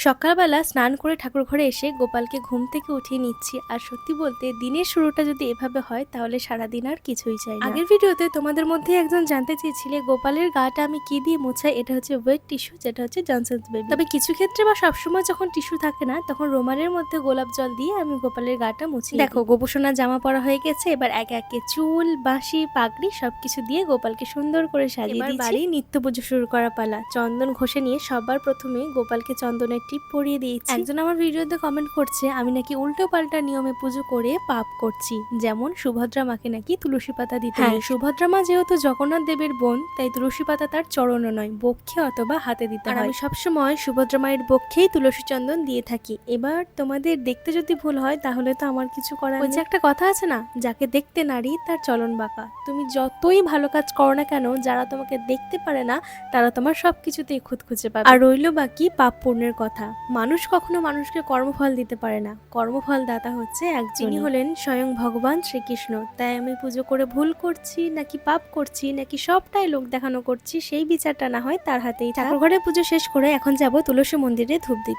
সকালবেলা স্নান করে ঠাকুর ঘরে এসে গোপালকে ঘুম থেকে উঠিয়ে নিচ্ছি। আর সত্যি বলতে দিনের শুরুটা যদি এভাবে হয় তাহলে সারাদিন আর কিছুই চাই না। আগের ভিডিওতে তোমাদের মধ্যে একজন জানতে চেয়েছিলে গোপালের গাটা আমি কি দিয়ে মোছাই। এটা হচ্ছে ওয়েট টিস্যু, যেটা হচ্ছে জনসন্স বেবি। তবে কিছু ক্ষেত্রে বা সবসময় যখন টিস্যু থাকে না তখন রোমালের মধ্যে গোলাপ জল দিয়ে আমি গোপালের গাটা মুছি। দেখো গোপোষণা জামা পরা হয়ে গেছে, এবার একে একে চুল, বাঁশি, পাগড়ি সবকিছু দিয়ে গোপালকে সুন্দর করে সাজিয়ে দিয়েছি। বাড়ি নিত্য পুজো শুরু করা পালা। চন্দন ঘষে নিয়ে সবার প্রথমে গোপালকে চন্দনের টিপ পরিয়ে দিয়েছি। একজন আমার ভিডিওতে কমেন্ট করছে আমি নাকি উল্টো পাল্টা নিয়মে পুজো করে পাপ করছি, যেমন সুভদ্রা মাকে নাকি তুলসী পাতা দিতে নেই। সুভদ্রা মা যেহেতু জগন্নাথ দেবের বোন, তাই তুলসী পাতা তার চরণও নয়, বক্ষে অথবা হাতে দিতে হয়। আমি সবসময় সুভদ্রা মায়ের বক্ষেই তুলসী চন্দন দিয়ে থাকি। এবার তোমাদের দেখতে যদি ভুল হয় তাহলে তো আমার কিছু করার নেই। একটা কথা আছে না, যাকে দেখতে নারী তার চলন বাঁকা। তুমি যতই ভালো কাজ করো না কেন, যারা তোমাকে দেখতে পারে না তারা তোমার সবকিছুতেই খুঁত খুঁজে পাবে। আর রইল বাকি পাপ পুণ্যের কথা। মানুষ কখনো মানুষকে কর্মফল দিতে পারে না, কর্মফল দাতা হচ্ছে একজনই, হলেন স্বয়ং ভগবান শ্রীকৃষ্ণ। তাই আমি পুজো করে ভুল করছি নাকি পাপ করছি নাকি সবটাই লোক দেখানো করছি, সেই বিচারটা না হয় তার হাতেই। ঠাকুর ঘরে পুজো শেষ করে এখন যাব তুলসী মন্দিরে ধূপ দিতে।